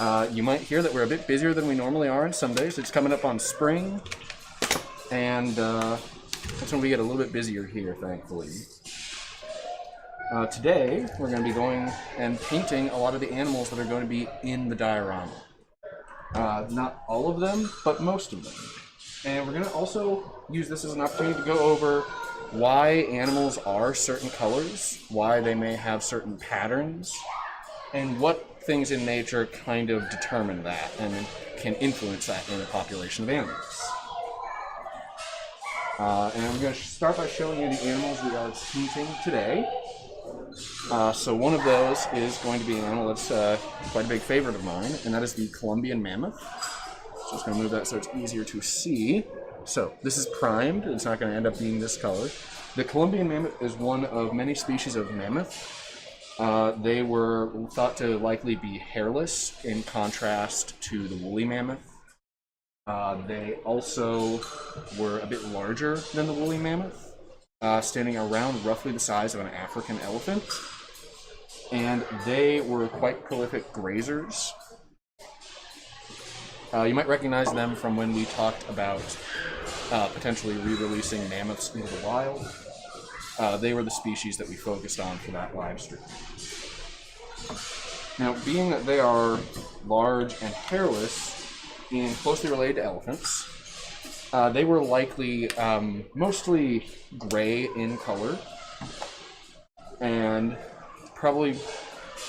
You might hear that we're a bit busier than we normally are on Sundays. It's coming up on spring, and that's when we get a little bit busier here, thankfully. Today, we're going to be going and painting a lot of the animals that are going to be in the diorama. Not all of them, but most of them. And we're going to also use this as an opportunity to go over why animals are certain colors, why they may have certain patterns, and what things in nature kind of determine that and can influence that in a population of animals. And I'm going to start by showing you the animals we are painting today. So one of those is going to be an animal that's quite a big favorite of mine, and that is the Columbian Mammoth. So I'm just going to move that so it's easier to see. So this is primed. It's not going to end up being this color. The Columbian Mammoth is one of many species of mammoth. They were thought to likely be hairless in contrast to the woolly mammoth. They also were a bit larger than the woolly mammoth. Standing around roughly the size of an African elephant, and they were quite prolific grazers. You might recognize them from when we talked about potentially re-releasing mammoths into the wild. They were the species that we focused on for that live stream. Now, being that they are large and hairless and closely related to elephants, they were likely mostly gray in color, and probably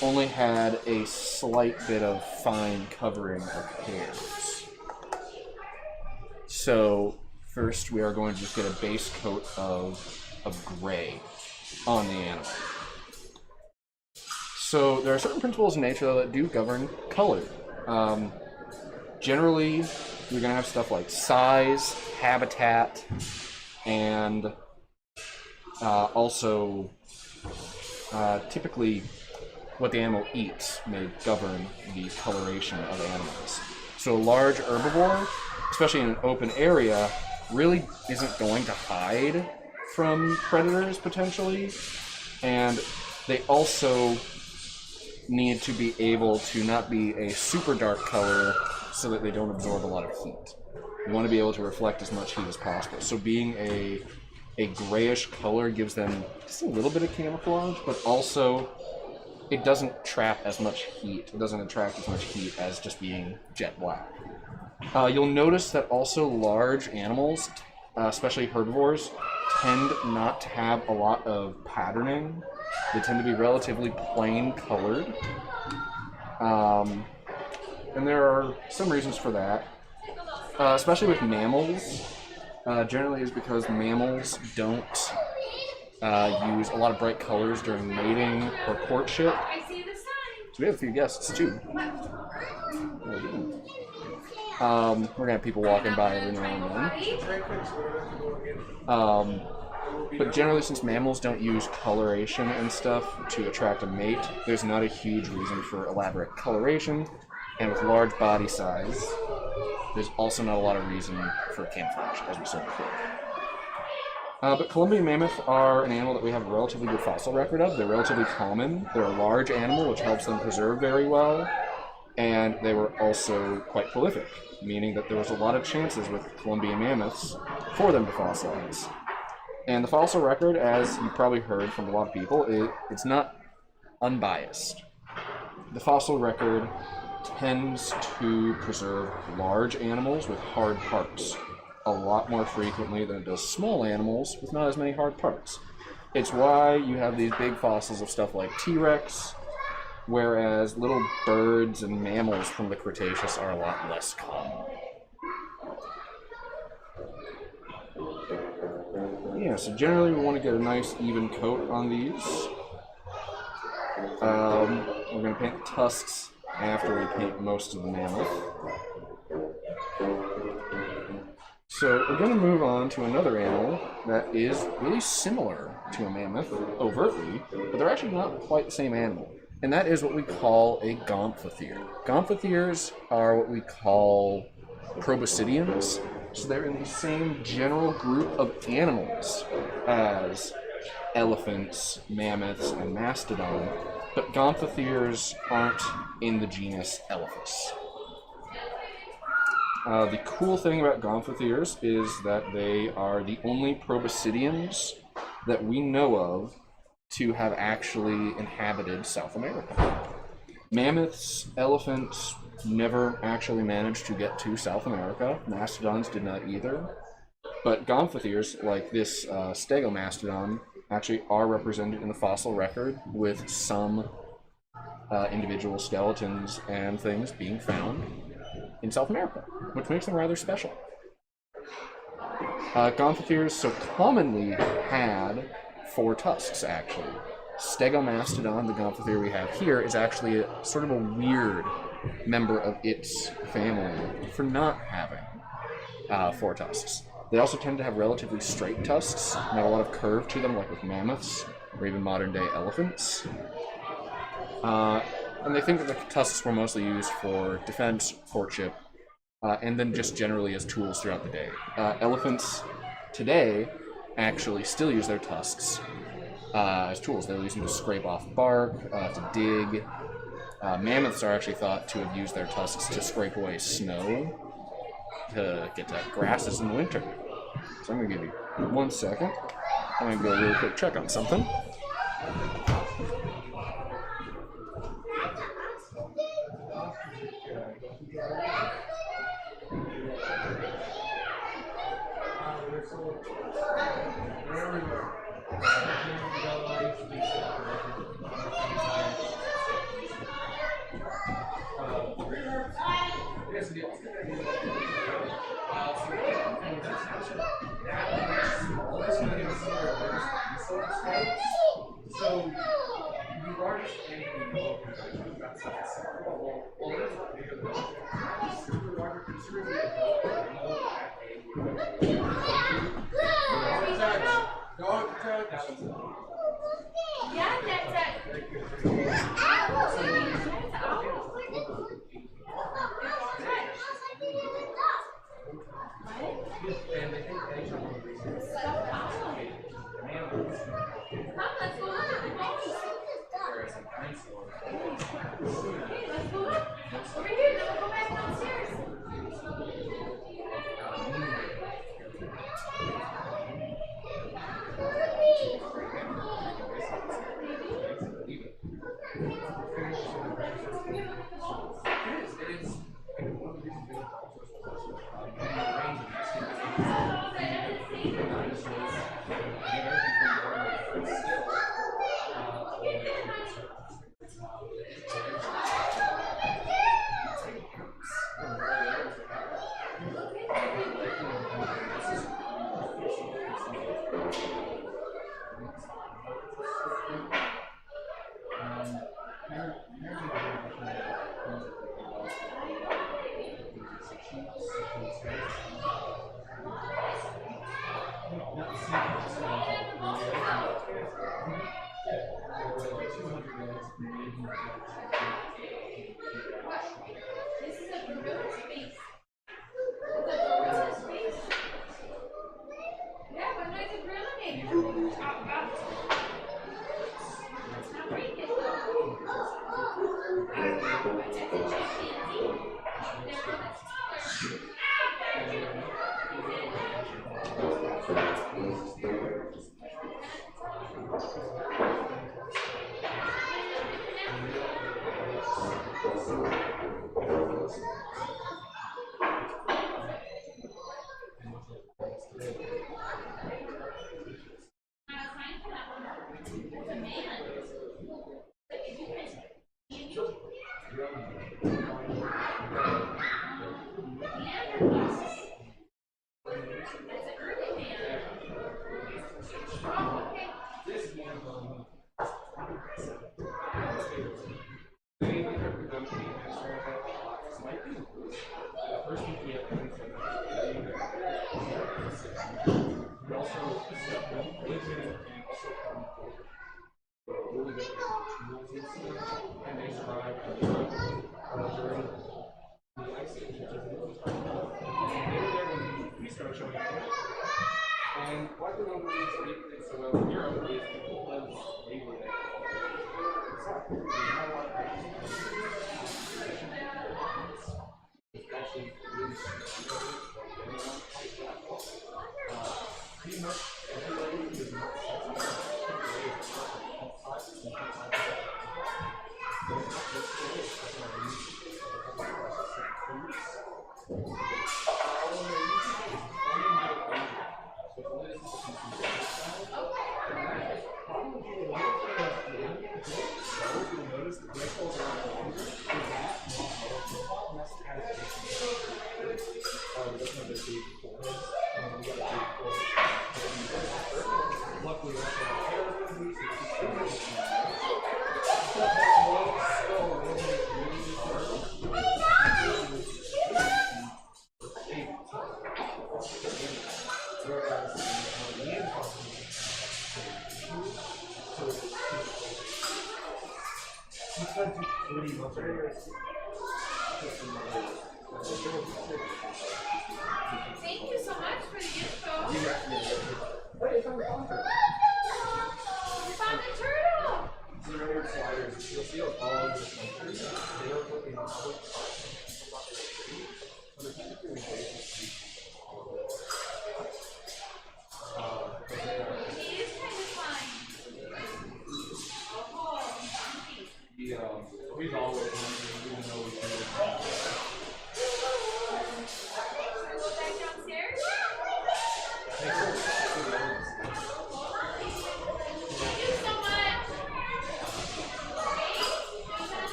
only had a slight bit of fine covering of hairs. So first we are going to just get a base coat of gray on the animal. So there are certain principles in nature that do govern color. Generally, you're going to have stuff like size, habitat, and also typically what the animal eats may govern the coloration of animals. So a large herbivore, especially in an open area, really isn't going to hide from predators potentially, and they also need to be able to not be a super dark color so that they don't absorb a lot of heat. You want to be able to reflect as much heat as possible. So being a grayish color gives them just a little bit of camouflage, but also it doesn't trap as much heat. It doesn't attract as much heat as just being jet black. You'll notice that also large animals, especially herbivores, tend not to have a lot of patterning. They tend to be relatively plain colored. And there are some reasons for that, especially with mammals. Generally is because mammals don't use a lot of bright colors during mating or courtship. So we have a few guests too. We're gonna have people walking by every now and then. But generally, since mammals don't use coloration and stuff to attract a mate, there's not a huge reason for elaborate coloration. And with large body size, there's also not a lot of reason for camouflage, as we said before. But Columbian mammoth are an animal that we have a relatively good fossil record of. They're relatively common. They're a large animal, which helps them preserve very well. And they were also quite prolific, meaning that there was a lot of chances with Columbian mammoths for them to fossilize. And the fossil record, as you probably heard from a lot of people, it's not unbiased. The fossil record tends to preserve large animals with hard parts a lot more frequently than it does small animals with not as many hard parts. It's why you have these big fossils of stuff like T-Rex, whereas little birds and mammals from the Cretaceous are a lot less common. Yeah, so generally we want to get a nice even coat on these. We're going to paint the tusks after we paint most of the mammoth. So we're going to move on to another animal that is really similar to a mammoth, overtly, but they're actually not quite the same animal. And that is what we call a Gompythere. Gompytheres are what we call proboscideans. So they're in the same general group of animals as elephants, mammoths, and mastodon, But Gompytheers aren't in the genus Elephas. The cool thing about Gompytheers is that they are the only proboscideans that we know of to have actually inhabited South America. Mammoths, elephants never actually managed to get to South America. Mastodons did not either. But Gompytheers, like this stegomastodon, actually are represented in the fossil record, with some individual skeletons and things being found in South America, which makes them rather special. Gompytheers so commonly had 4 tusks, actually. Stegomastodon, the Gompythere we have here, is actually sort of a weird member of its family for not having 4 tusks. They also tend to have relatively straight tusks, not a lot of curve to them, like with mammoths, or even modern-day elephants. And they think that the tusks were mostly used for defense, courtship, and then just generally as tools throughout the day. Elephants today actually still use their tusks as tools. They'll use them to scrape off bark, to dig. Mammoths are actually thought to have used their tusks to scrape away snow, to get to grasses in the winter. So I'm going to give you 1 second. I'm going to go a really quick check on something.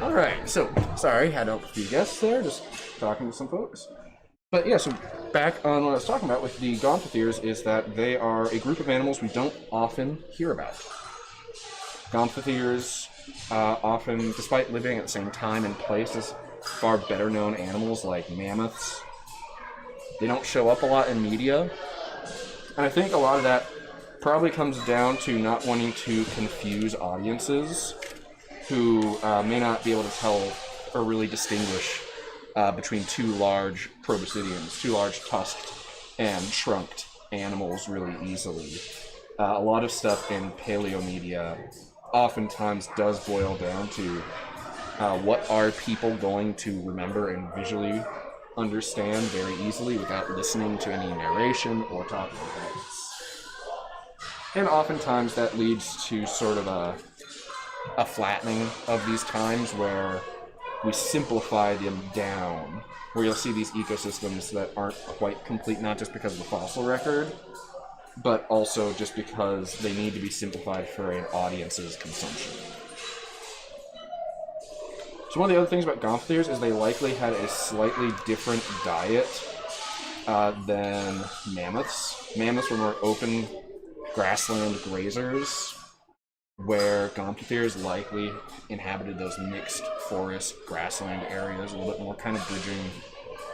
Alright, so, sorry, had a few guests there, just talking to some folks. But yeah, so back on what I was talking about with the Gompytheers is that they are a group of animals we don't often hear about. Gompytheers often, despite living at the same time and place as far better known animals like mammoths, they don't show up a lot in media. And I think a lot of that probably comes down to not wanting to confuse audiences who may not be able to tell or really distinguish between two large proboscideans, two large tusked and trunked animals really easily. A lot of stuff in paleomedia oftentimes does boil down to what are people going to remember and visually understand very easily without listening to any narration or talking heads. And oftentimes that leads to sort of a flattening of these times where we simplify them down, where you'll see these ecosystems that aren't quite complete, not just because of the fossil record, but also just because they need to be simplified for an audience's consumption. So one of the other things about Gompytheers is they likely had a slightly different diet than mammoths. Mammoths were more open grassland grazers, where Gompytheers likely inhabited those mixed forest grassland areas, a little bit more kind of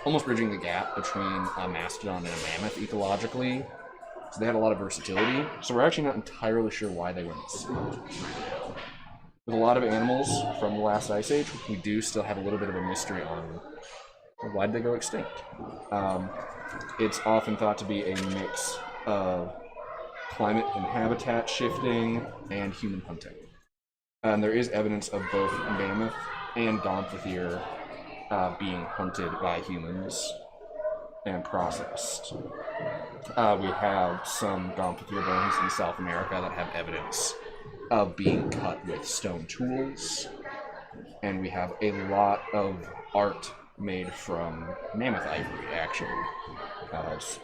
almost bridging the gap between a mastodon and a mammoth ecologically. So they had a lot of versatility. So we're actually not entirely sure why they went extinct. With a lot of animals from the last ice age, we do still have a little bit of a mystery on why did they go extinct. It's often thought to be a mix of climate and habitat shifting and human hunting. And there is evidence of both mammoth and Gompythere being hunted by humans and processed. We have some Gompythere bones in South America that have evidence of being cut with stone tools, and we have a lot of art made from mammoth ivory, actually.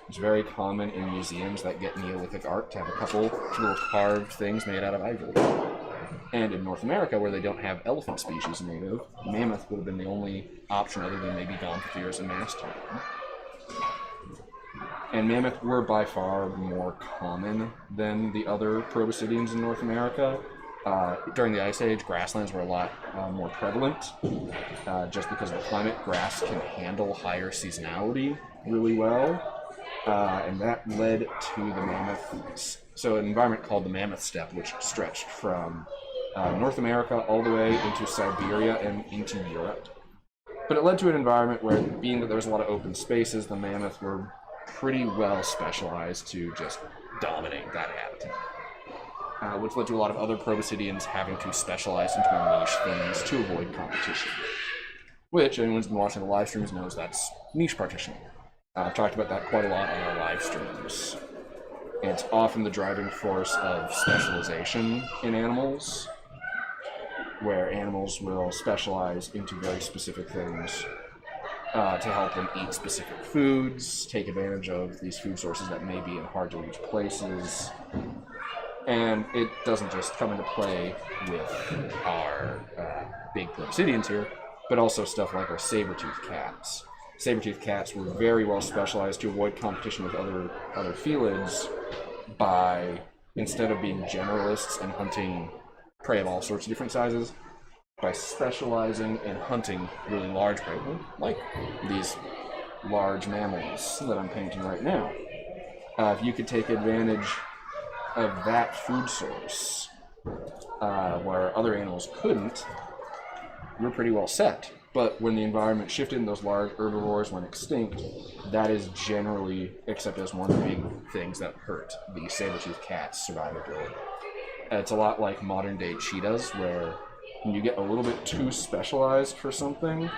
It's very common in museums that get Neolithic art to have a couple little carved things made out of ivory. And in North America, where they don't have elephant species native, mammoth would have been the only option other than maybe Gompytheres and mastodon. And mammoth were by far more common than the other proboscideans in North America. During the Ice Age, grasslands were a lot more prevalent, just because of the climate. Grass can handle higher seasonality really well, and that led to the mammoth. So an environment called the Mammoth Steppe, which stretched from North America all the way into Siberia and into Europe. But it led to an environment where, being that there was a lot of open spaces, the mammoth were pretty well specialized to just dominate that habitat, which led to a lot of other proboscideans having to specialize into more niche things to avoid competition. Which, anyone who's been watching the live streams knows that's niche partitioning. I've talked about that quite a lot on our live streams. And it's often the driving force of specialization in animals, where animals will specialize into very specific things to help them eat specific foods, take advantage of these food sources that may be in hard-to-reach places. And it doesn't just come into play with our big proboscideans here, but also stuff like our Sabertooth Cats. Sabertooth Cats were very well specialized to avoid competition with other felids by, instead of being generalists and hunting prey of all sorts of different sizes, by specializing in hunting really large prey, like these large mammals that I'm painting right now. If you could take advantage of that food source where other animals couldn't, you're pretty well set. But when the environment shifted and those large herbivores went extinct, that is generally accepted as one of the big things that hurt the saber-toothed cat's survivability. It's a lot like modern-day cheetahs, where when you get a little bit too specialized for something,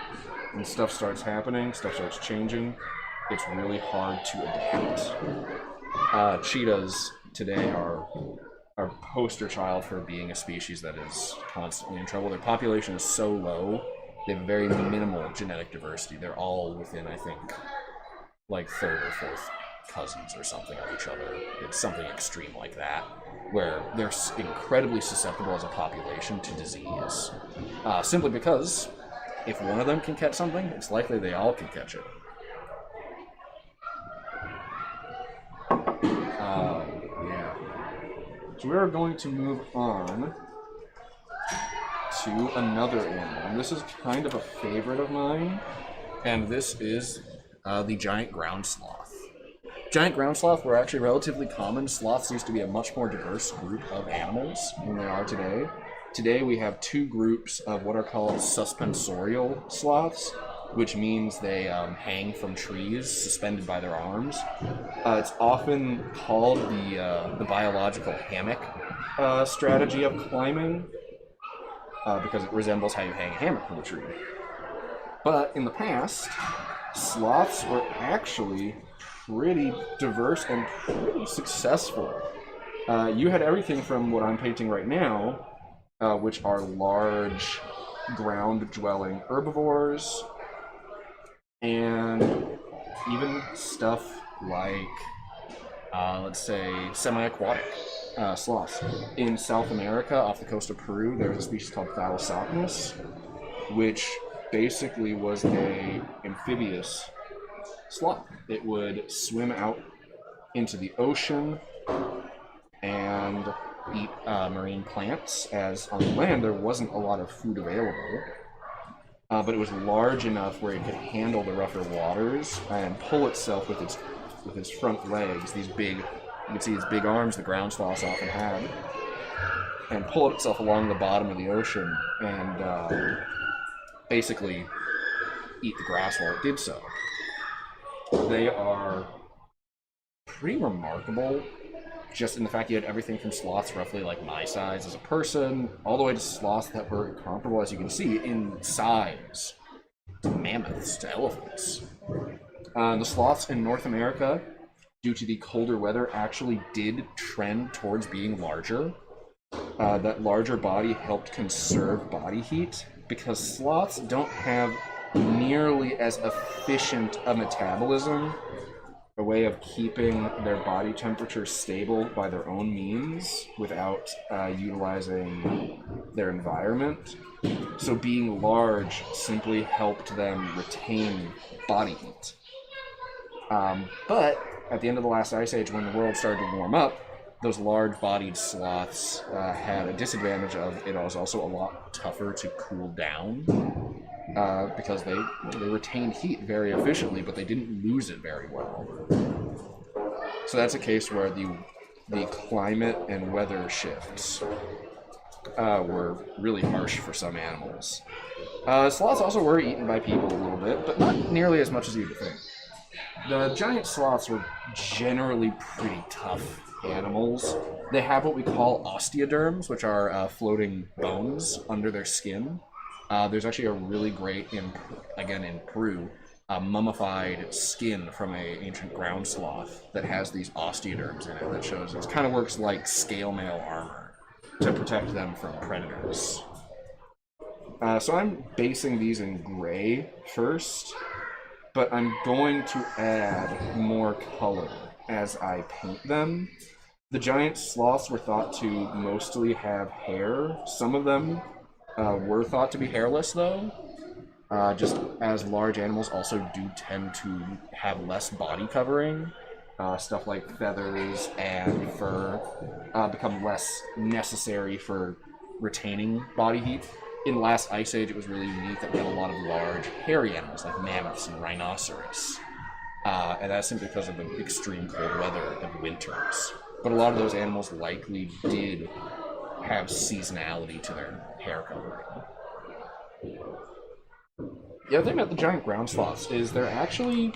and stuff starts happening, stuff starts changing, it's really hard to adapt. Cheetahs today are our poster child for being a species that is constantly in trouble. Their population is so low, they have very minimal genetic diversity. They're all within, I think, like third or fourth cousins or something of each other. It's something extreme like that, where they're incredibly susceptible as a population to disease. Simply because if one of them can catch something, it's likely they all can catch it. Yeah. So we are going to move on to another animal, and this is kind of a favorite of mine, and this is the giant ground sloth. Giant ground sloth were actually relatively common. Sloths used to be a much more diverse group of animals than they are today. Today we have two groups of what are called suspensorial sloths, which means they hang from trees, suspended by their arms. It's often called the biological hammock strategy of climbing, because it resembles how you hang a hammock from a tree. But in the past, sloths were actually pretty diverse and pretty successful. You had everything from what I'm painting right now, which are large, ground-dwelling herbivores, and even stuff like, let's say, semi-aquatic sloths. In South America, off the coast of Peru, there's a species called Thalassocnus, which basically was a amphibious sloth. It would swim out into the ocean and eat marine plants, as on the land there wasn't a lot of food available. But it was large enough where it could handle the rougher waters and pull itself with its front legs, these big, you can see its big arms the ground sloths often had, and pull itself along the bottom of the ocean and basically eat the grass while it did so. They are pretty remarkable, just in the fact you had everything from sloths roughly like my size as a person, all the way to sloths that were comparable, as you can see, in size to mammoths, to elephants. The sloths in North America, due to the colder weather, actually did trend towards being larger. That larger body helped conserve body heat, because sloths don't have nearly as efficient a metabolism, a way of keeping their body temperature stable by their own means without utilizing their environment. So being large simply helped them retain body heat. But at the end of the last ice age, when the world started to warm up, those large-bodied sloths had a disadvantage of it was also a lot tougher to cool down, because they retained heat very efficiently, but they didn't lose it very well. So that's a case where the climate and weather shifts were really harsh for some animals. Sloths also were eaten by people a little bit, but not nearly as much as you'd think. The giant sloths were generally pretty tough animals. They have what we call osteoderms, which are floating bones under their skin. There's actually a really great, in Peru, mummified skin from an ancient ground sloth that has these osteoderms in it that shows it kind of works like scale mail armor to protect them from predators. So I'm basing these in gray first, but I'm going to add more color as I paint them. The giant sloths were thought to mostly have hair. Some of them were thought to be hairless, though, just as large animals also do tend to have less body covering. Stuff like feathers and fur become less necessary for retaining body heat. In the last ice age, it was really unique that we had a lot of large, hairy animals like mammoths and rhinoceros. And that's simply because of the extreme cold weather of winters. But a lot of those animals likely did have seasonality to their hair covering. the other thing about the giant ground sloths is there actually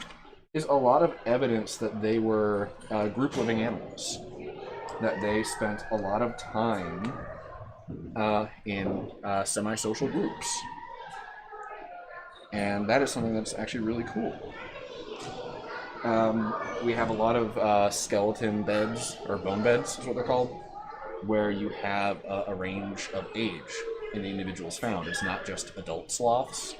is a lot of evidence that they were group living animals, that they spent a lot of time in semi-social groups. And that is something that's actually really cool. We have a lot of skeleton beds, or bone beds is what they're called, where you have a range of age in the individuals found. It's not just adult sloths,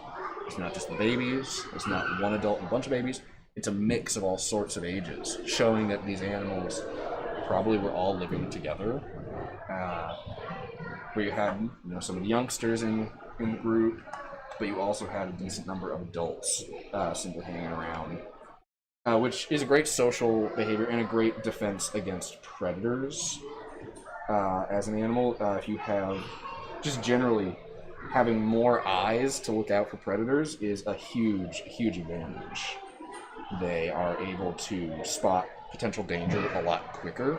it's not just the babies, it's not one adult and a bunch of babies, it's a mix of all sorts of ages, showing that these animals probably were all living together. Where you had some of the youngsters in the group, but you also had a decent number of adults simply hanging around, which is a great social behavior and a great defense against predators. As an animal, if you have, just generally, having more eyes to look out for predators is a huge, huge advantage. They are able to spot potential danger a lot quicker,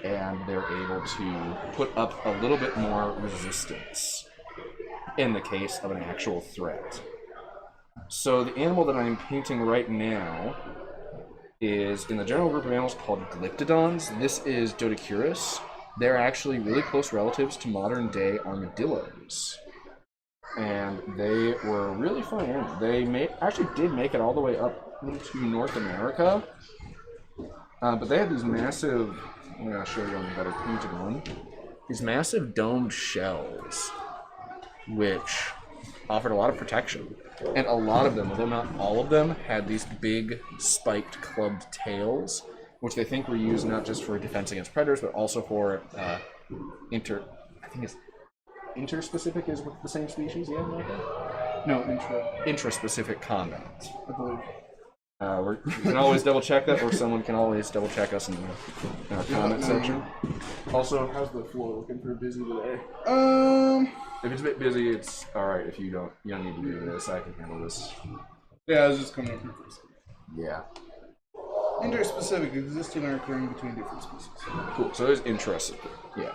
and they're able to put up a little bit more resistance in the case of an actual threat. So the animal that I'm painting right now is in the general group of animals called Glyptodons. This is Dodecurus. They're actually really close relatives to modern-day armadillos. And they were really fun animals. They actually did make it all the way up into North America. But they had these massive, I'm going to show you on the better painted one, these massive domed shells, which offered a lot of protection. And a lot of them, although not all of them, had these big spiked clubbed tails, which they think were used not just for defense against predators, but also for I think it's interspecific is with the same species, yeah? Like No, intraspecific combat. I believe. We can always double check that, or someone can always double check us in the comment section. Also, how's the floor looking for busy today? If it's a bit busy, it's alright. If you don't need to do this, I can handle this. Yeah, I was just coming up here for a second. Yeah. Interspecific, existing or occurring between different species. Cool, so there's interest. Yeah.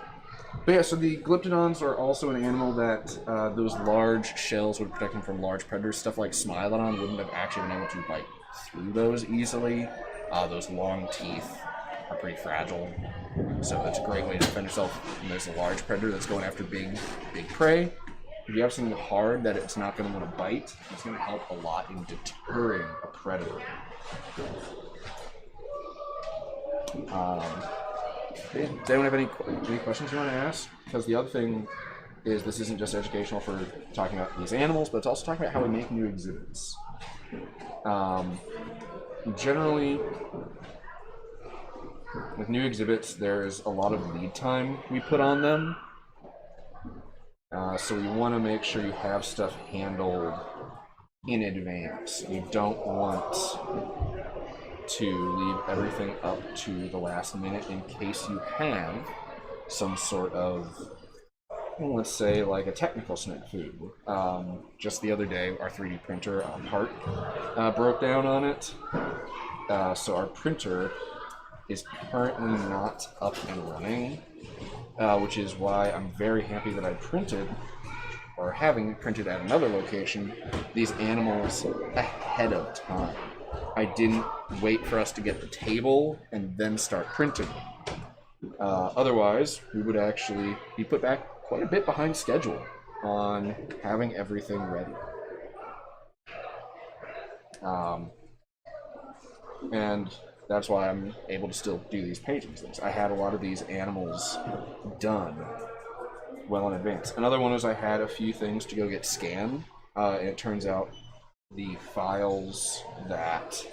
But yeah, so the Glyptodons are also an animal that those large shells would protect them from large predators. Stuff like Smilodon wouldn't have actually been able to bite through those easily. Those long teeth are pretty fragile, so that's a great way to defend yourself when there's a large predator that's going after big prey. If you have something hard that it's not going to want to bite, it's going to help a lot in deterring a predator. Does anyone have any questions you want to ask? Because the other thing is this isn't just educational for talking about these animals, but it's also talking about how we make new exhibits. Generally, with new exhibits, there's a lot of lead time we put on them. So we want to make sure you have stuff handled in advance. You don't want to leave everything up to the last minute in case you have some sort of, let's say, like a technical snafu. Just the other day, our 3D printer part broke down on it. So our printer is currently not up and running, which is why I'm very happy that I printed, or having printed at another location, these animals ahead of time. I didn't wait for us to get the table and then start printing. Otherwise, we would actually be put back quite a bit behind schedule on having everything ready. And that's why I'm able to still do these paintings. I had a lot of these animals done well in advance. Another one was I had a few things to go get scanned, and it turns out the files that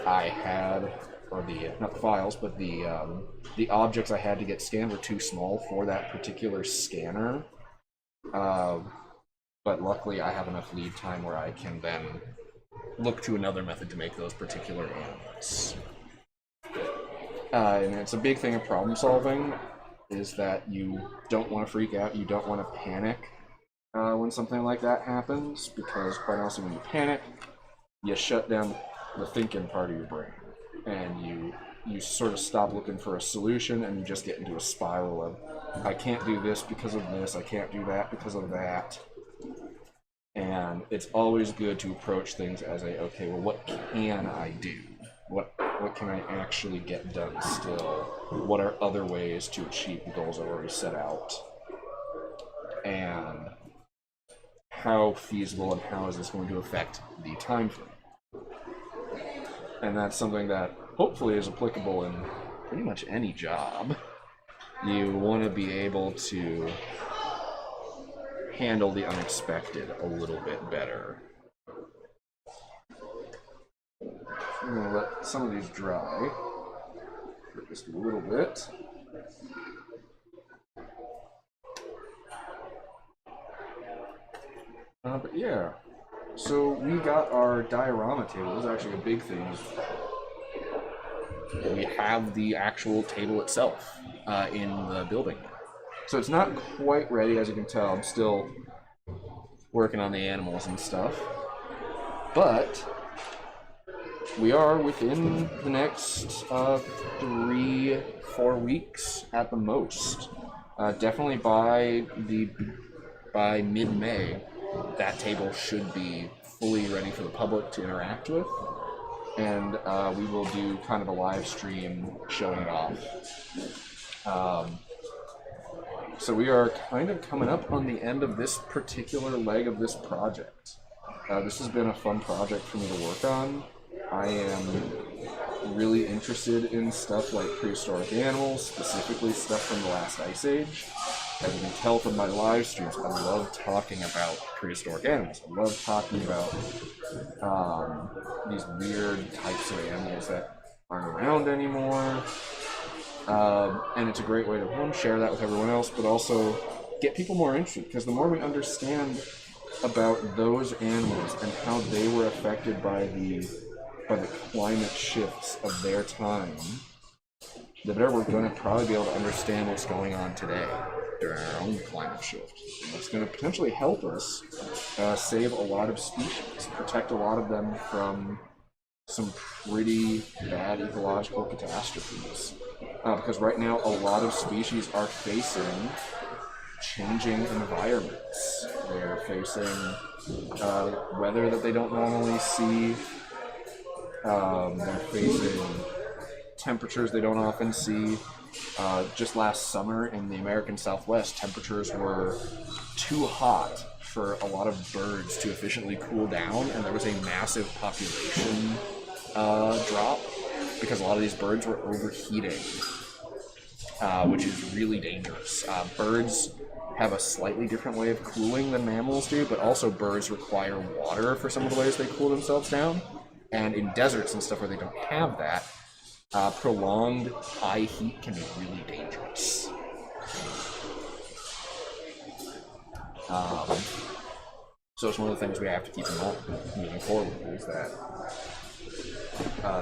I had, or not the files, but the objects I had to get scanned were too small for that particular scanner. But luckily I have enough lead time where I can then look to another method to make those particular animals. And it's a big thing of problem solving, is that you don't want to freak out, you don't want to panic when something like that happens, because quite honestly when you panic, you shut down the thinking part of your brain, and you sort of stop looking for a solution, and you just get into a spiral of, I can't do this because of this, I can't do that because of that. And it's always good to approach things as okay, well, what can I do? What can I actually get done still? What are other ways to achieve the goals I've already set out? And how feasible and how is this going to affect the time frame? And that's something that hopefully is applicable in pretty much any job. You want to be able to handle the unexpected a little bit better. I'm going to let some of these dry for just a little bit. But yeah, so we got our diorama table. This is actually a big thing. We have the actual table itself in the building. So it's not quite ready, as you can tell. I'm still working on the animals and stuff. But we are within the next 3-4 weeks at the most. Definitely by mid-May, that table should be fully ready for the public to interact with. And we will do kind of a live stream showing it off. So we are kind of coming up on the end of this particular leg of this project. This has been a fun project for me to work on. I am really interested in stuff like prehistoric animals, specifically stuff from the last ice age. As you can tell from my live streams, I love talking about prehistoric animals. I love talking about these weird types of animals that aren't around anymore. And it's a great way to, one, share that with everyone else, but also get people more interested, because the more we understand about those animals and how they were affected by the climate shifts of their time, the better we're going to probably be able to understand what's going on today during our own climate shift. And that's going to potentially help us save a lot of species, protect a lot of them from some pretty bad ecological catastrophes. Because right now, a lot of species are facing changing environments. They're facing weather that they don't normally see. They're facing temperatures they don't often see. Just last summer in the American Southwest, temperatures were too hot for a lot of birds to efficiently cool down, and there was a massive population drop because a lot of these birds were overheating, which is really dangerous. Birds have a slightly different way of cooling than mammals do, but also birds require water for some of the ways they cool themselves down. And in deserts and stuff where they don't have that, prolonged high heat can be really dangerous. So it's one of the things we have to keep in mind moving forward, is that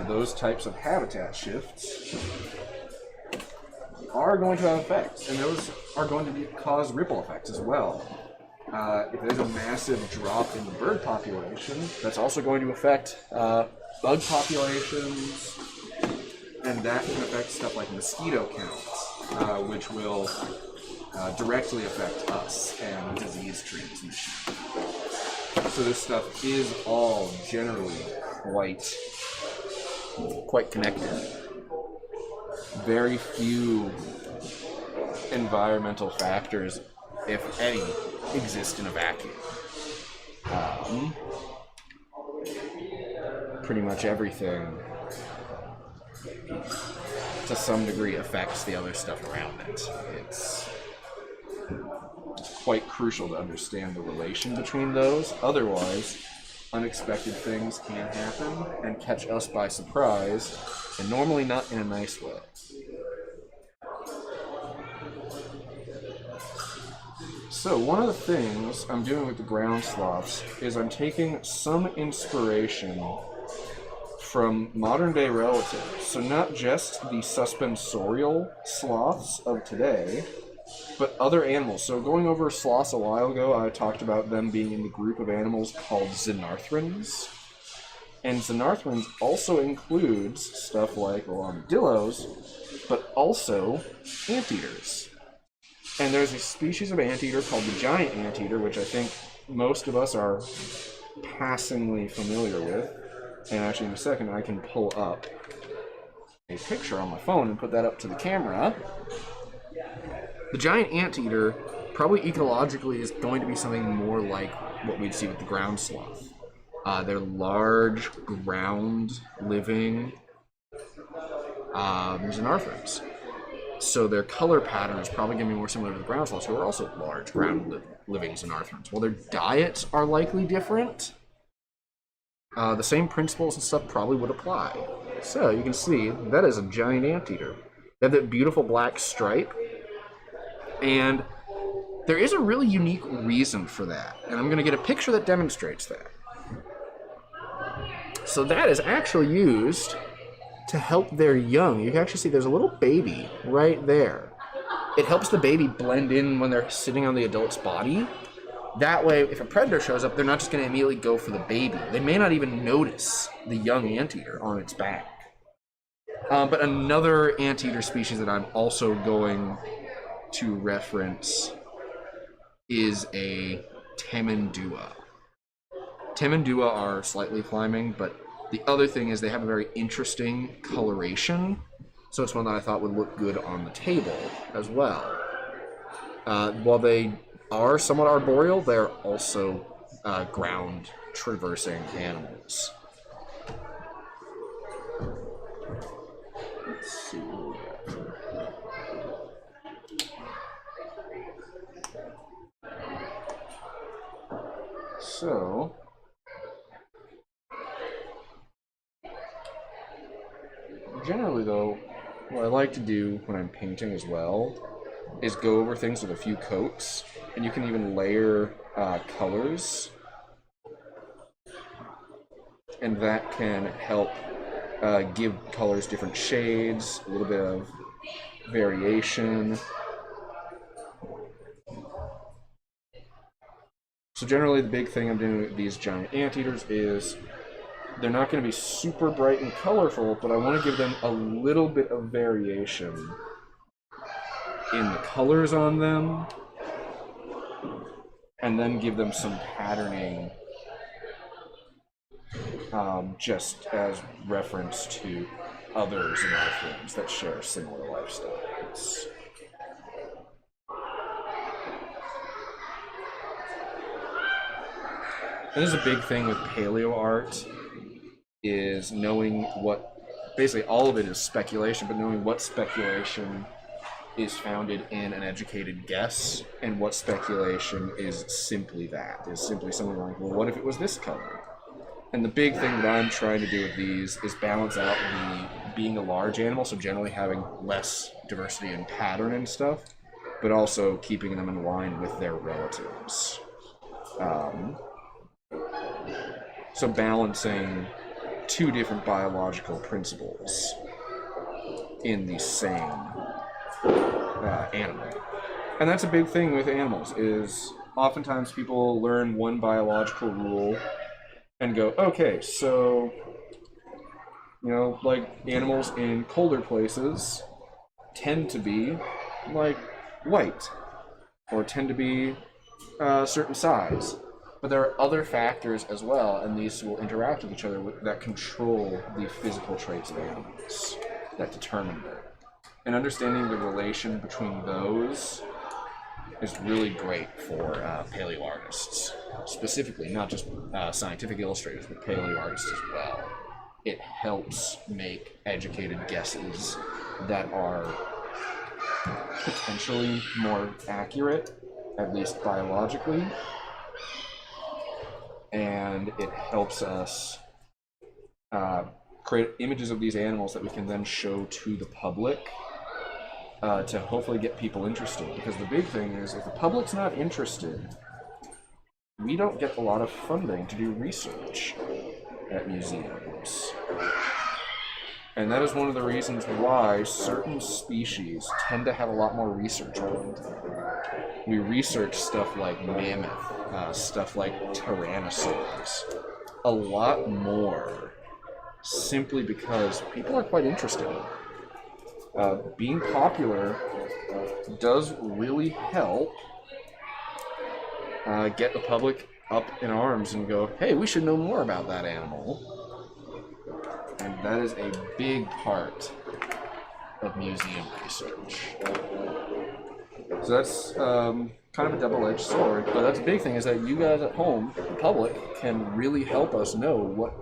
those types of habitat shifts are going to have effects, and those are going to cause ripple effects as well. If there's a massive drop in the bird population, that's also going to affect bug populations, and that can affect stuff like mosquito counts, which will directly affect us and disease transmission. So this stuff is all generally quite connected. Very few environmental factors, if any, exist in a vacuum. Pretty much everything, to some degree, affects the other stuff around it. It's quite crucial to understand the relation between those. Otherwise, unexpected things can happen and catch us by surprise, and normally not in a nice way. So one of the things I'm doing with the ground sloths is I'm taking some inspiration from modern day relatives. So not just the suspensorial sloths of today, but other animals. So going over sloths a while ago, I talked about them being in the group of animals called xenarthrans. And xenarthrans also includes stuff like armadillos, but also anteaters. And there's a species of anteater called the giant anteater, which I think most of us are passingly familiar with. And actually, in a second, I can pull up a picture on my phone and put that up to the camera. The giant anteater, probably ecologically, is going to be something more like what we'd see with the ground sloth. They're large, ground-living xenarthrans. So their color pattern is probably going to be more similar to the ground sloths, who are also large, ground-living xenarthrans. While their diets are likely different, the same principles and stuff probably would apply. So you can see that is a giant anteater. They have that beautiful black stripe, and there is a really unique reason for that, and I'm going to get a picture that demonstrates that. So that is actually used to help their young. You can actually see there's a little baby right there. It helps the baby blend in when they're sitting on the adult's body. That way, if a predator shows up, they're not just going to immediately go for the baby. They may not even notice the young anteater on its back. But another anteater species that I'm also going to reference is a Temendua. Temendua are slightly climbing, but the other thing is they have a very interesting coloration, so it's one that I thought would look good on the table as well. While they are somewhat arboreal, they're also ground traversing animals. Let's see what we got here. So, generally though, what I like to do when I'm painting as well is go over things with a few coats, and you can even layer colors, and that can help give colors different shades, a little bit of variation. So generally the big thing I'm doing with these giant anteaters is they're not going to be super bright and colorful, but I want to give them a little bit of variation in the colors on them, and then give them some patterning just as reference to other xenarthrans that share similar lifestyles. And this is a big thing with paleo art, is knowing what, basically all of it is speculation, but knowing what speculation is founded in an educated guess, and what speculation is simply that, is simply something like, well, what if it was this color? And the big thing that I'm trying to do with these is balance out the being a large animal, so generally having less diversity in pattern and stuff, but also keeping them in line with their relatives. So balancing two different biological principles in the same animal. And that's a big thing with animals, is oftentimes people learn one biological rule and go, okay, so, you know, like animals in colder places tend to be like white, or tend to be a certain size. But there are other factors as well, and these will interact with each other that control the physical traits of animals, that determine them. And understanding the relation between those is really great for paleo artists, specifically, not just scientific illustrators, but paleo artists as well. It helps make educated guesses that are potentially more accurate, at least biologically, and it helps us create images of these animals that we can then show to the public to hopefully get people interested. Because the big thing is, if the public's not interested, we don't get a lot of funding to do research at museums. And that is one of the reasons why certain species tend to have a lot more research on them. We research stuff like mammoth, stuff like tyrannosaurs, a lot more, simply because people are quite interested in it. being popular does really help get the public up in arms and go, hey, we should know more about that animal. And that is a big part of museum research. So that's kind of a double-edged sword, but that's a big thing, is that you guys at home, the public, can really help us know what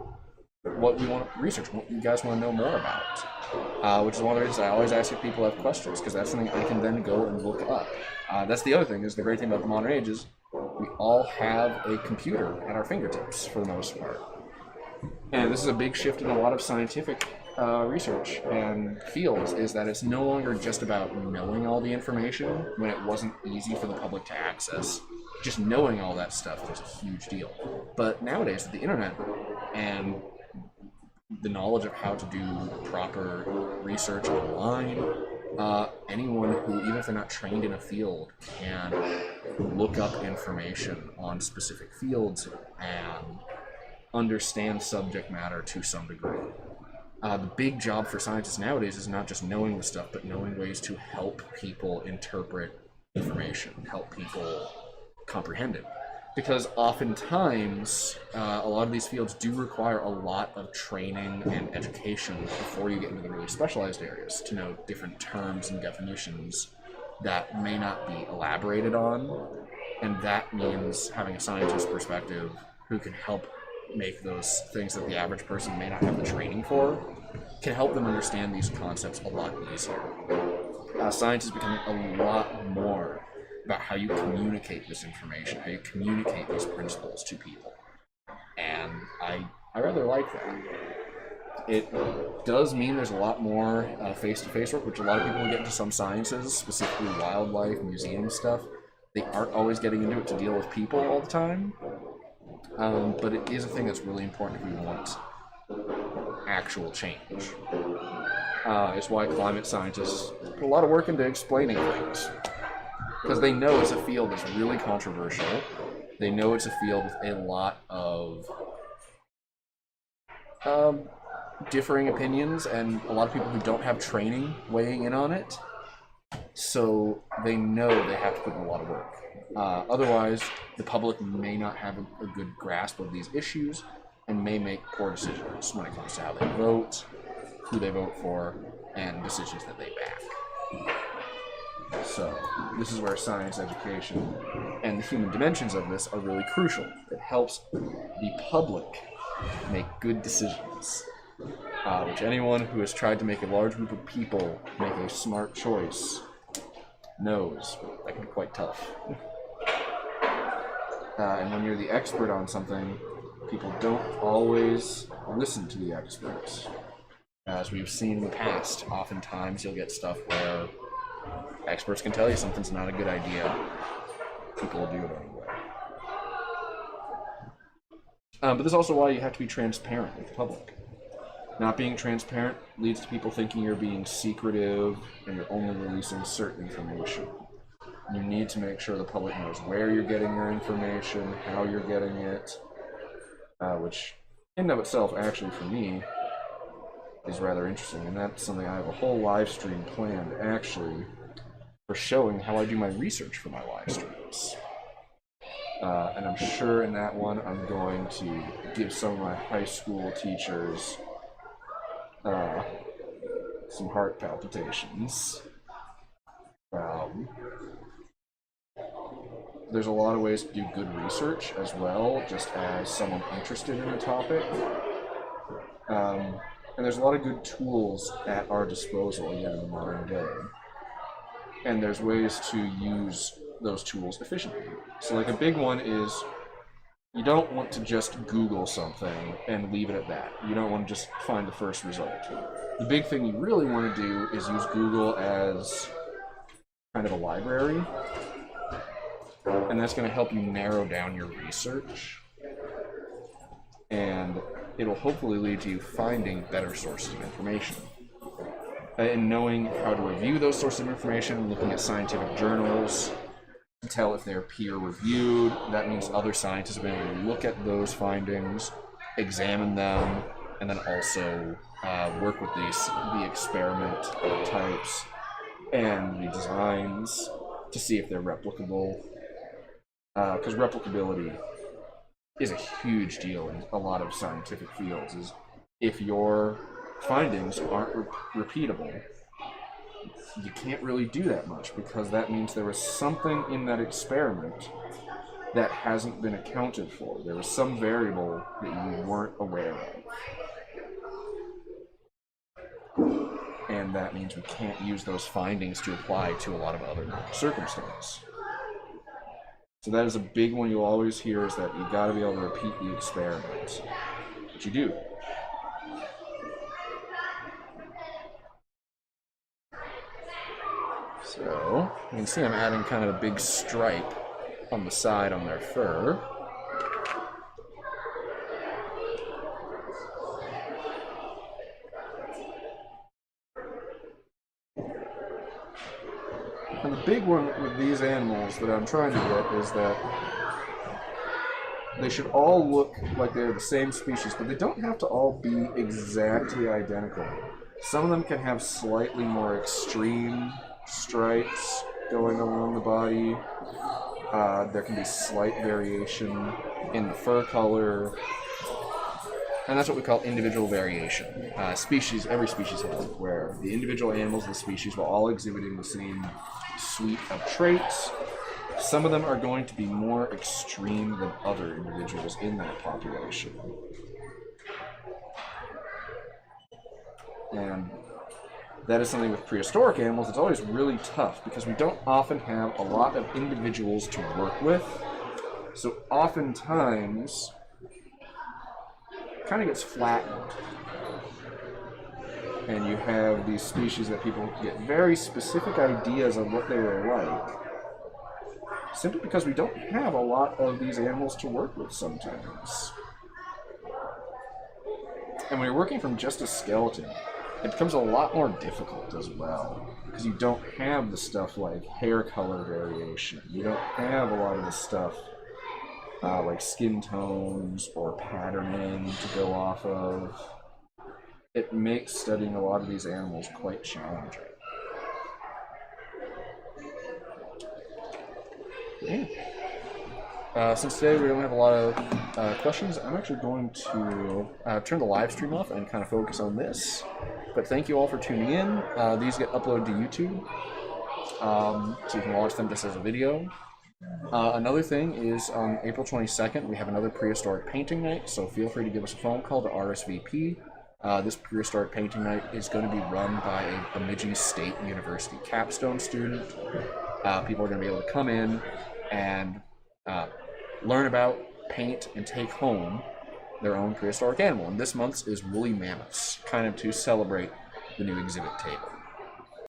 we want to research, what you guys want to know more about. Which is one of the reasons I always ask if people have questions, because that's something I can then go and look up. That's the other thing, is the great thing about the modern age is we all have a computer at our fingertips, for the most part. And this is a big shift in a lot of scientific research and fields, is that it's no longer just about knowing all the information when it wasn't easy for the public to access. Just knowing all that stuff was a huge deal. But nowadays, with the internet and the knowledge of how to do proper research online, anyone who, even if they're not trained in a field, can look up information on specific fields and understand subject matter to some degree. The big job for scientists nowadays is not just knowing the stuff, but knowing ways to help people interpret information, help people comprehend it. Because oftentimes, a lot of these fields do require a lot of training and education before you get into the really specialized areas to know different terms and definitions that may not be elaborated on. And that means having a scientist perspective who can help make those things that the average person may not have the training for, can help them understand these concepts a lot easier. Science is becoming a lot more about how you communicate this information, how you communicate these principles to people. And I rather like that. It does mean there's a lot more face-to-face work, which a lot of people get into some sciences, specifically wildlife, museum stuff. They aren't always getting into it to deal with people all the time. But it is a thing that's really important if we want actual change. It's why climate scientists put a lot of work into explaining things. Because they know it's a field that's really controversial. They know it's a field with a lot of differing opinions and a lot of people who don't have training weighing in on it. So they know they have to put in a lot of work. Otherwise, the public may not have a good grasp of these issues and may make poor decisions when it comes to how they vote, who they vote for, and decisions that they back. So, this is where science education and the human dimensions of this are really crucial. It helps the public make good decisions, which anyone who has tried to make a large group of people make a smart choice knows that can be quite tough. And when you're the expert on something, people don't always listen to the experts. As we've seen in the past, oftentimes you'll get stuff where experts can tell you something's not a good idea. People will do it anyway. But this is also why you have to be transparent with the public. Not being transparent leads to people thinking you're being secretive and you're only releasing certain information. You need to make sure the public knows where you're getting your information, how you're getting it, which in and of itself, actually, for me, is rather interesting. And that's something I have a whole live stream planned, actually, for showing how I do my research for my live streams. And I'm sure in that one I'm going to give some of my high school teachers some heart palpitations. There's a lot of ways to do good research as well, just as someone interested in a topic. And there's a lot of good tools at our disposal, again, in the modern day. And there's ways to use those tools efficiently. So like a big one is, you don't want to just Google something and leave it at that. You don't want to just find the first result. The big thing you really want to do is use Google as kind of a library. And that's going to help you narrow down your research. And it'll hopefully lead to you finding better sources of information. And knowing how to review those sources of information, looking at scientific journals, to tell if they're peer-reviewed. That means other scientists have been able to look at those findings, examine them, and then also work with the experiment types and the designs to see if they're replicable. Because replicability is a huge deal in a lot of scientific fields. Is if your findings aren't repeatable, you can't really do that much, because that means there was something in that experiment that hasn't been accounted for. There was some variable that you weren't aware of. And that means we can't use those findings to apply to a lot of other circumstances. So that is a big one you'll always hear, is that you gotta be able to repeat the experiment. But you do. So, you can see I'm adding kind of a big stripe on the side on their fur. And the big one with these animals that I'm trying to get is that they should all look like they're the same species, but they don't have to all be exactly identical. Some of them can have slightly more extreme stripes going along the body. There can be slight variation in the fur color, and that's what we call individual variation. Every species has it, where the individual animals of the species will all exhibiting the same suite of traits. Some of them are going to be more extreme than other individuals in that population. And that is something with prehistoric animals that's always really tough, because we don't often have a lot of individuals to work with. So oftentimes, it kind of gets flattened. And you have these species that people get very specific ideas of what they were like, simply because we don't have a lot of these animals to work with sometimes. And when you're working from just a skeleton, it becomes a lot more difficult as well, because you don't have the stuff like hair color variation. You don't have a lot of the stuff like skin tones or patterning to go off of. It makes studying a lot of these animals quite challenging. Yeah. Since today we don't have a lot of questions, I'm actually going to turn the live stream off and kind of focus on this. But thank you all for tuning in. These get uploaded to YouTube, so you can watch them just as a video. Another thing is on April 22nd, we have another prehistoric painting night, so feel free to give us a phone call to RSVP. This prehistoric painting night is going to be run by a Bemidji State University capstone student. People are going to be able to come in and learn about, paint, and take home their own prehistoric animal. And this month's is woolly mammoths, kind of to celebrate the new exhibit table.